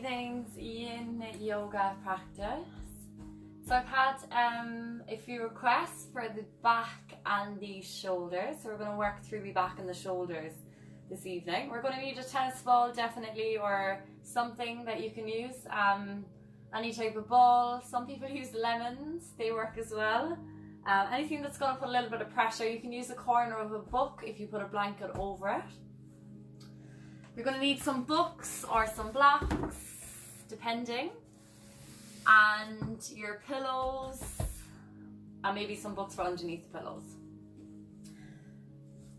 evening's Yin Yoga practice. So I've had a few requests for the back and the shoulders. So we're going to work through the back and the shoulders this evening. We're going to need a tennis ball definitely, or something that you can use. Any type of ball. Some people use lemons, they work as well. Anything that's going to put a little bit of pressure. You can use the corner of a book if you put a blanket over it. You're going to need some books or some blocks, depending, and your pillows, and maybe some books for underneath the pillows.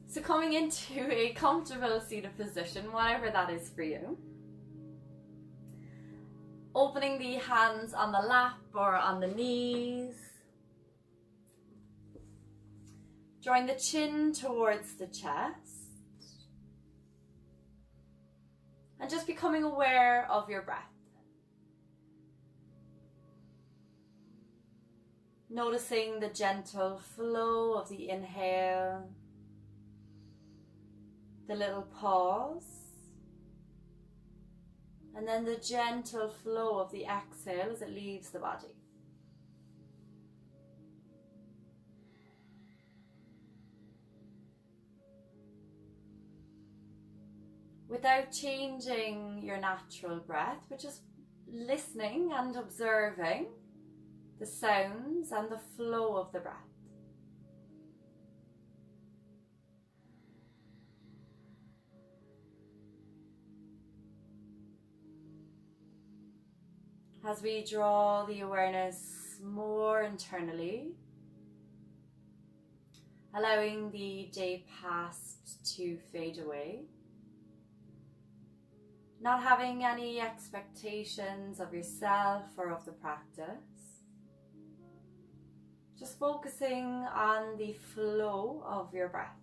So coming into a comfortable seated position, whatever that is for you. Opening the hands on the lap or on the knees. Drawing the chin towards the chest. And just becoming aware of your breath. Noticing the gentle flow of the inhale, the little pause, and then the gentle flow of the exhale as it leaves the body. Without changing your natural breath, but just listening and observing the sounds and the flow of the breath. As we draw the awareness more internally, allowing the day past to fade away. Not having any expectations of yourself or of the practice. Just focusing on the flow of your breath.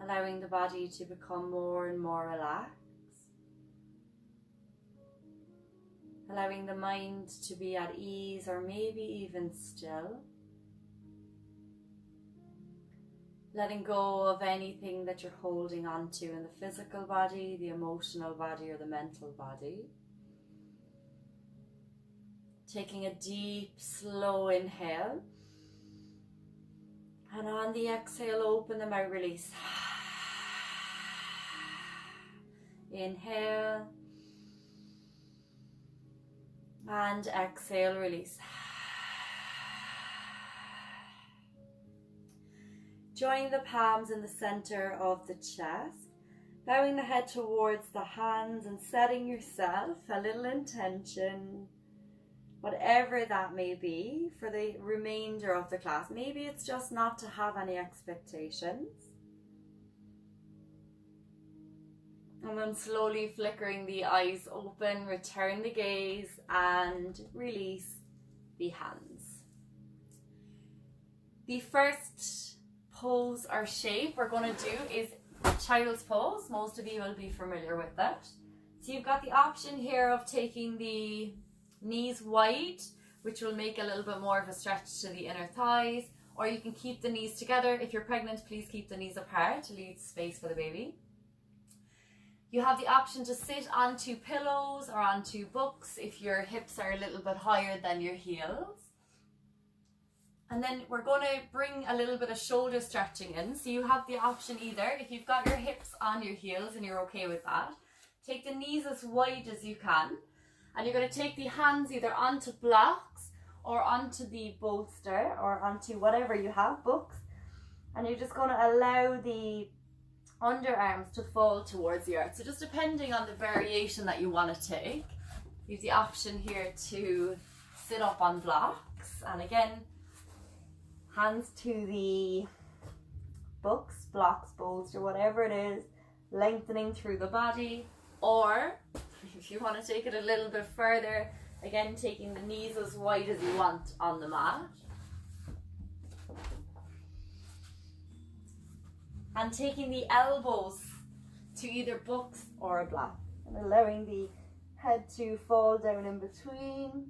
Allowing the body to become more and more relaxed. Allowing the mind to be at ease or maybe even still. Letting go of anything that you're holding on to in the physical body, the emotional body, or the mental body. Taking a deep, slow inhale. And on the exhale, open the mouth, release. Inhale. And exhale, release. Joining the palms in the center of the chest, bowing the head towards the hands and setting yourself a little intention, whatever that may be, for the remainder of the class. Maybe it's just not to have any expectations. And then slowly flickering the eyes open, return the gaze and release the hands. The first pose or shape we're going to do is child's pose. Most of you will be familiar with that. So you've got the option here of taking the knees wide, which will make a little bit more of a stretch to the inner thighs, or you can keep the knees together. If you're pregnant, please keep the knees apart to leave space for the baby. You have the option to sit onto pillows or onto books if your hips are a little bit higher than your heels. And then we're going to bring a little bit of shoulder stretching in. So you have the option either, if you've got your hips on your heels and you're okay with that, take the knees as wide as you can. And you're going to take the hands either onto blocks or onto the bolster or onto whatever you have, books. And you're just going to allow the underarms to fall towards the earth. So just depending on the variation that you want to take, you have the option here to sit up on blocks. And again, hands to the books, blocks, bolster, whatever it is, lengthening through the body. Or if you want to take it a little bit further, again, taking the knees as wide as you want on the mat. And taking the elbows to either books or a block. And allowing the head to fall down in between.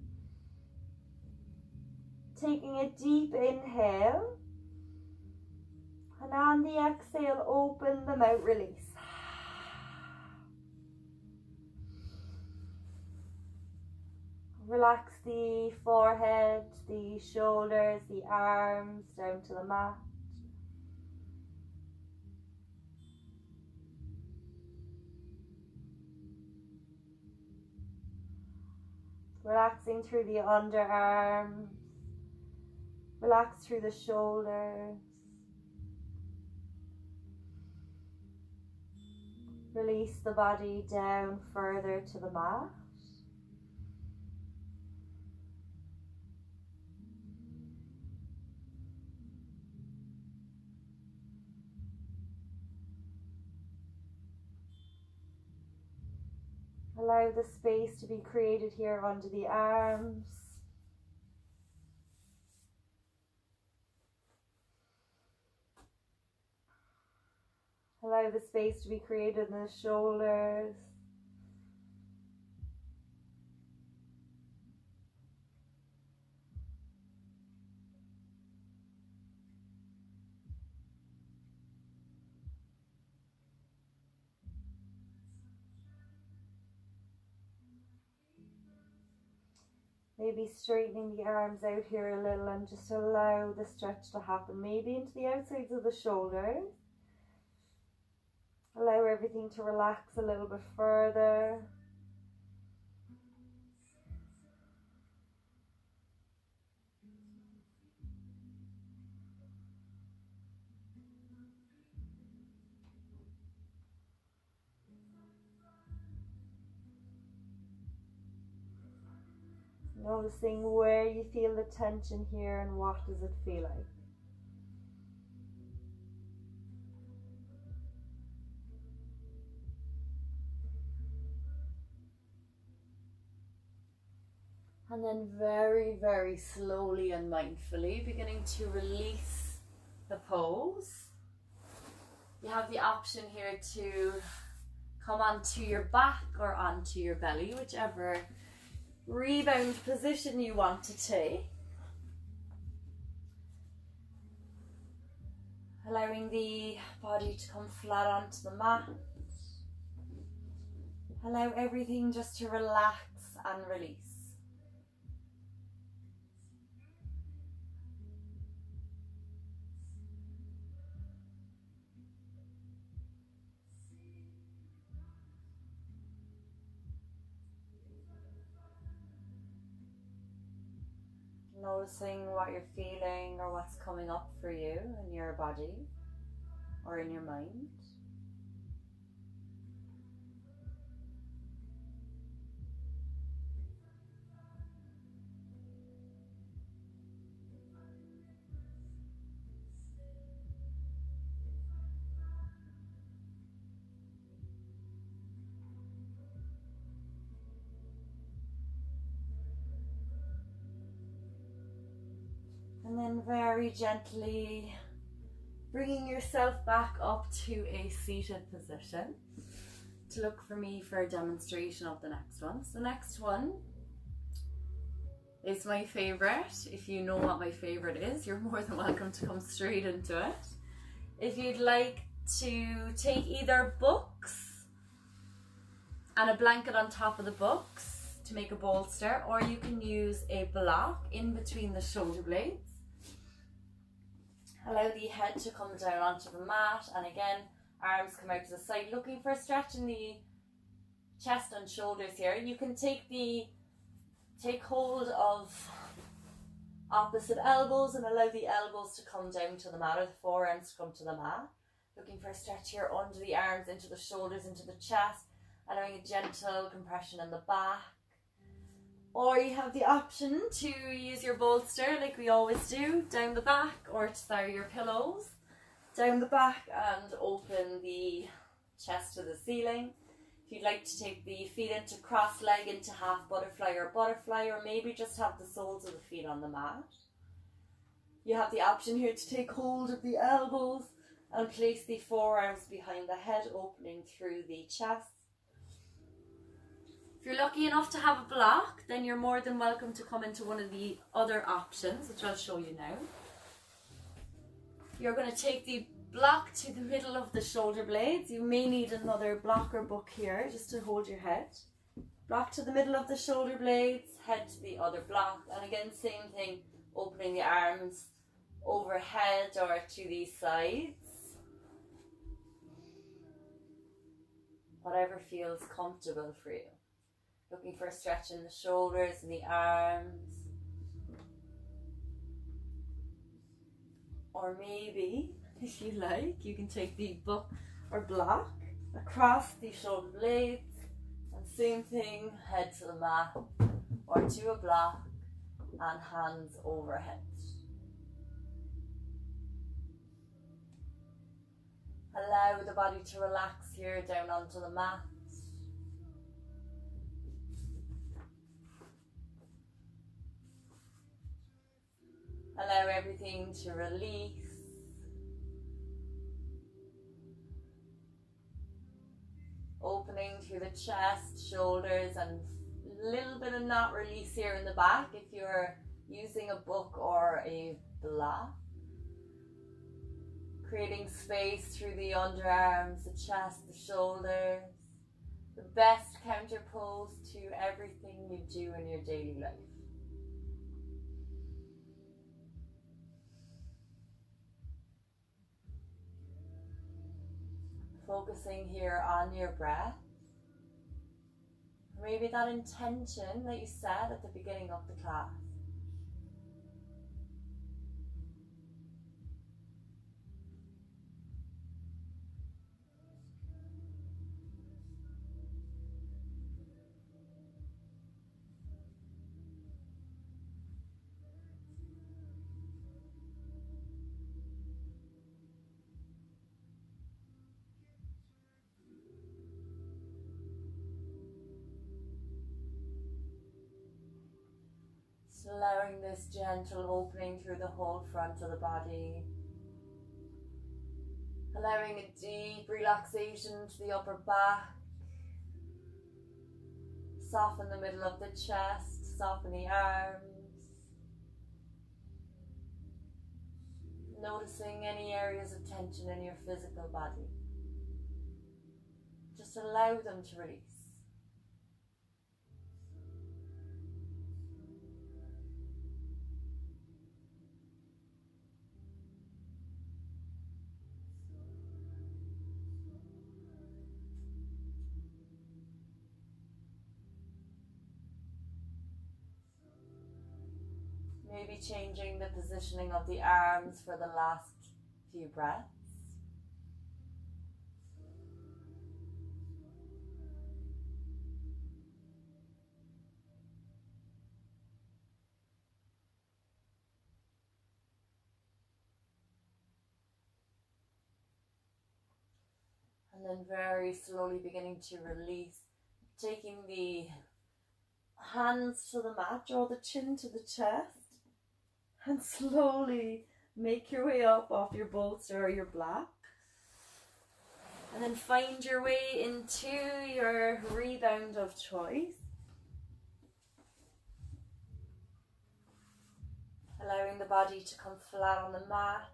Taking a deep inhale. And on the exhale, open them out, release. Relax the forehead, the shoulders, the arms down to the mat. Relaxing through the underarms. Relax through the shoulders. Release the body down further to the mat. Allow the space to be created here under the arms. Allow the space to be created in the shoulders. Maybe straightening the arms out here a little and just allow the stretch to happen. Maybe into the outsides of the shoulders. Allow everything to relax a little bit further. Noticing where you feel the tension here and what does it feel like. And then very, very slowly and mindfully beginning to release the pose. You have the option here to come onto your back or onto your belly, whichever rebound position you want to take. Allowing the body to come flat onto the mat. Allow everything just to relax and release. Noticing what you're feeling or what's coming up for you in your body or in your mind. And then very gently bringing yourself back up to a seated position to look for me for a demonstration of the next one. So the next one is my favorite. If you know what my favorite is, you're more than welcome to come straight into it. If you'd like to take either books and a blanket on top of the books to make a bolster, or you can use a block in between the shoulder blades. Allow the head to come down onto the mat, and again, arms come out to the side, looking for a stretch in the chest and shoulders here. You can take hold of opposite elbows and allow the elbows to come down to the mat, or the forearms to come to the mat. Looking for a stretch here under the arms, into the shoulders, into the chest, allowing a gentle compression in the back. Or you have the option to use your bolster like we always do, down the back, or to your pillows down the back and open the chest to the ceiling. If you'd like to take the feet into cross leg, into half butterfly, or maybe just have the soles of the feet on the mat. You have the option here to take hold of the elbows and place the forearms behind the head, opening through the chest. If you're lucky enough to have a block, then you're more than welcome to come into one of the other options, which I'll show you now. You're going to take the block to the middle of the shoulder blades. You may need another block or book here just to hold your head. Block to the middle of the shoulder blades, head to the other block. And again, same thing, opening the arms overhead or to the sides. Whatever feels comfortable for you. Looking for a stretch in the shoulders and the arms. Or maybe, if you like, you can take the book or block across the shoulder blades. And same thing, head to the mat or to a block and hands overhead. Allow the body to relax here down onto the mat. Allow everything to release. Opening through the chest, shoulders, and a little bit of knot release here in the back if you're using a book or a block. Creating space through the underarms, the chest, the shoulders. The best counter pose to everything you do in your daily life. Focusing here on your breath. Maybe that intention that you set at the beginning of the class. Allowing this gentle opening through the whole front of the body. Allowing a deep relaxation to the upper back. Soften the middle of the chest, soften the arms. Noticing any areas of tension in your physical body. Just allow them to release. Maybe changing the positioning of the arms for the last few breaths. And then very slowly beginning to release, taking the hands to the mat, draw the chin to the chest. And slowly make your way up off your bolster or your block. And then find your way into your rebound of choice. Allowing the body to come flat on the mat.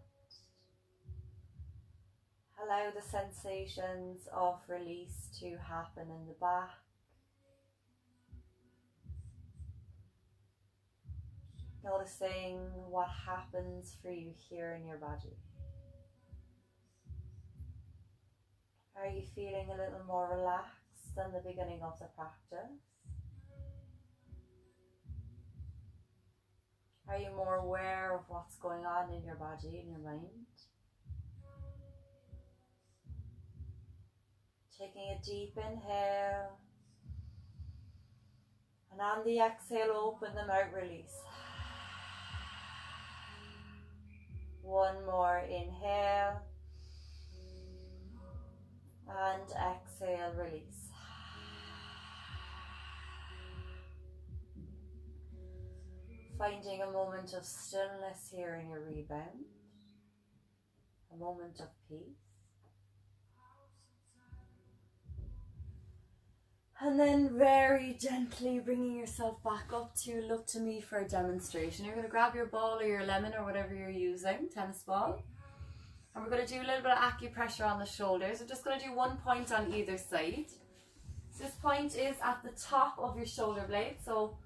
Allow the sensations of release to happen in the back. Noticing what happens for you here in your body. Are you feeling a little more relaxed than the beginning of the practice? Are you more aware of what's going on in your body, in your mind? Taking a deep inhale. And on the exhale, open them out, release. One more inhale. And exhale, release. Finding a moment of stillness here in your rebound. A moment of peace. And then very gently bringing yourself back up to look to me for a demonstration. You're going to grab your ball or your lemon or whatever you're using, tennis ball. And we're going to do a little bit of acupressure on the shoulders. We're just going to do 1 point on either side. So this point is at the top of your shoulder blade. So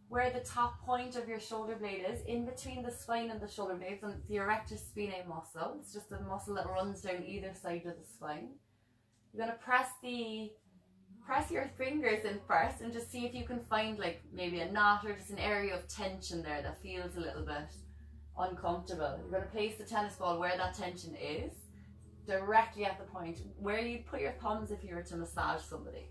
where the top point of your shoulder blade is, in between the spine and the shoulder blades, and the erector spinae muscle. It's just a muscle that runs down either side of the spine. You're going to press your fingers in first and just see if you can find like maybe a knot or just an area of tension there that feels a little bit uncomfortable. You're going to place the tennis ball where that tension is, directly at the point where you'd put your thumbs if you were to massage somebody.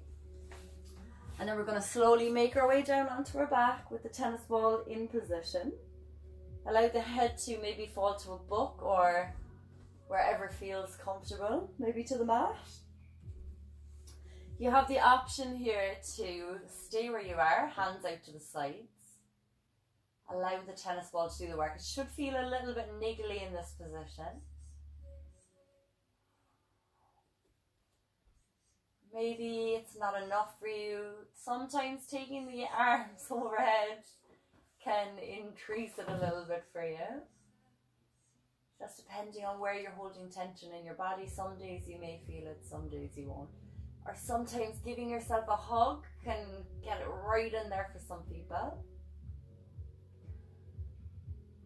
And then we're going to slowly make our way down onto our back with the tennis ball in position. Allow the head to maybe fall to a book or wherever feels comfortable, maybe to the mat. You have the option here to stay where you are, hands out to the sides. Allow the tennis ball to do the work. It should feel a little bit niggly in this position. Maybe it's not enough for you. Sometimes taking the arms overhead can increase it a little bit for you. Just depending on where you're holding tension in your body. Some days you may feel it, some days you won't. Or sometimes giving yourself a hug can get it right in there for some people.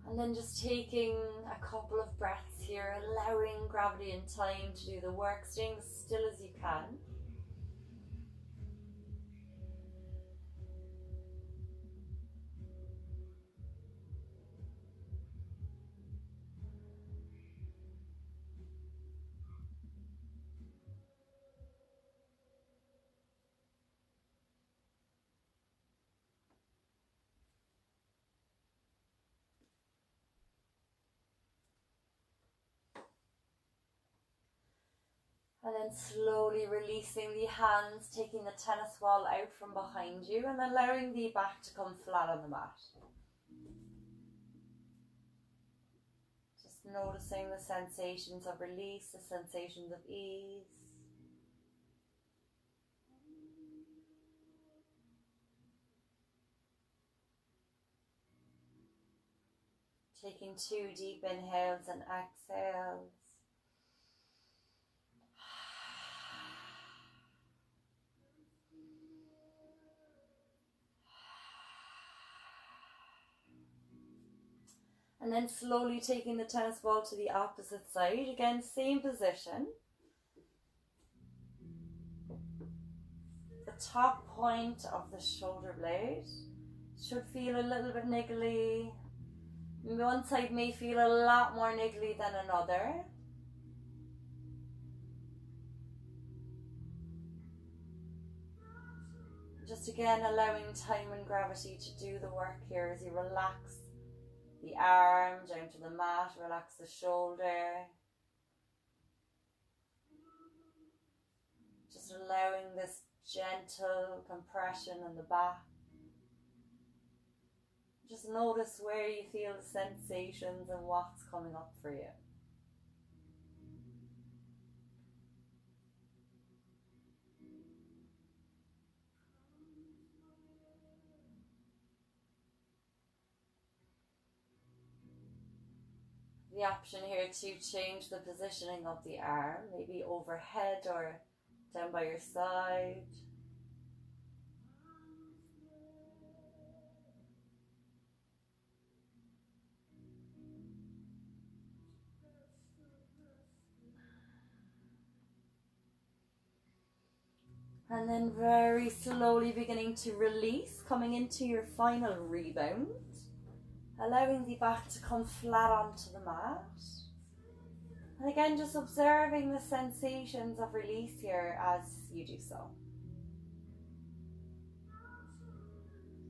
And then just taking a couple of breaths here, allowing gravity and time to do the work, staying as still as you can. And then slowly releasing the hands, taking the tennis ball out from behind you and allowing the back to come flat on the mat. Just noticing the sensations of release, the sensations of ease. Taking 2 deep inhales and exhales. And then slowly taking the tennis ball to the opposite side. Again, same position. The top point of the shoulder blade should feel a little bit niggly. One side may feel a lot more niggly than another. Just again allowing time and gravity to do the work here as you relax the arm down to the mat, relax the shoulder. Just allowing this gentle compression in the back. Just notice where you feel the sensations and what's coming up for you. The option here to change the positioning of the arm, maybe overhead or down by your side. And then very slowly beginning to release, coming into your final rebound. Allowing the back to come flat onto the mat. And again, just observing the sensations of release here as you do so.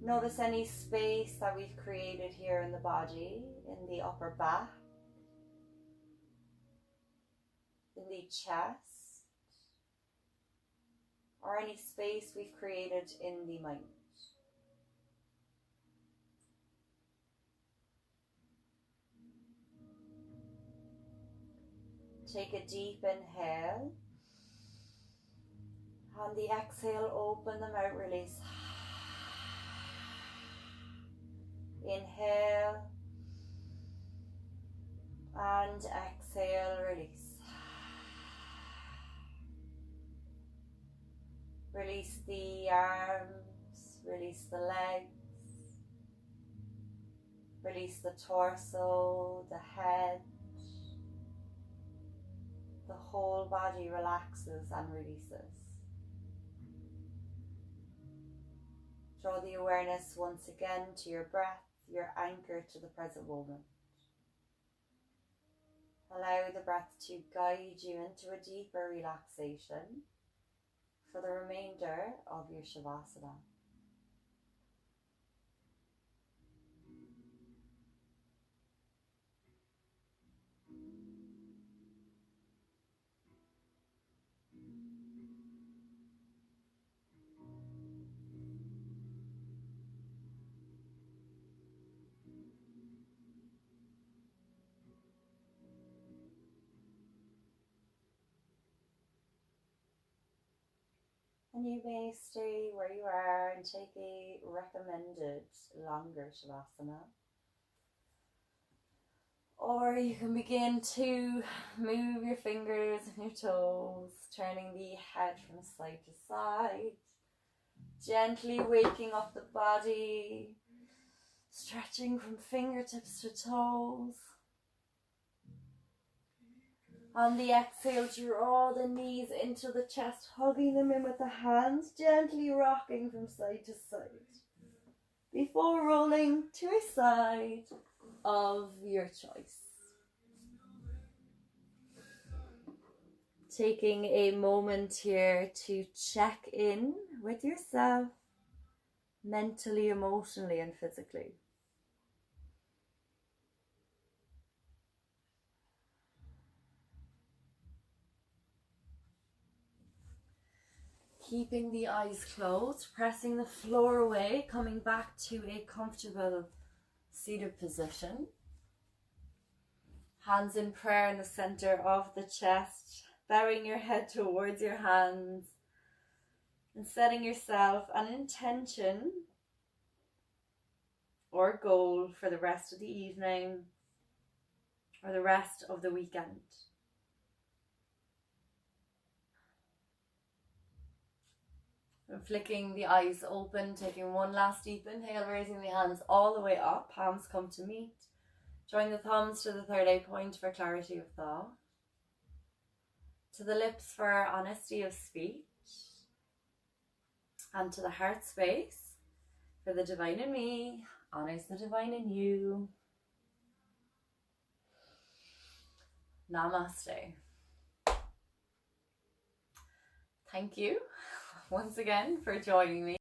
Notice any space that we've created here in the body, in the upper back, in the chest, or any space we've created in the mind. Take a deep inhale On the exhale, open them out, release. Inhale and exhale, release. Release the arms, release the legs, release the torso, the head. The whole body relaxes and releases. Draw the awareness once again to your breath, your anchor to the present moment. Allow the breath to guide you into a deeper relaxation for the remainder of your Shavasana. And you may stay where you are and take a recommended longer Shavasana. Or you can begin to move your fingers and your toes, turning the head from side to side, gently waking up the body, stretching from fingertips to toes. On the exhale, draw the knees into the chest, hugging them in with the hands, gently rocking from side to side, before rolling to a side of your choice. Taking a moment here to check in with yourself, mentally, emotionally, and physically. Keeping the eyes closed, pressing the floor away, coming back to a comfortable seated position. Hands in prayer in the center of the chest, bowing your head towards your hands and setting yourself an intention or goal for the rest of the evening or the rest of the weekend. And flicking the eyes open, taking one last deep inhale, raising the hands all the way up, palms come to meet. Drawing the thumbs to the third eye point for clarity of thought. To the lips for honesty of speech. And to the heart space for the divine in me honors the divine in you. Namaste. Thank you once again for joining me.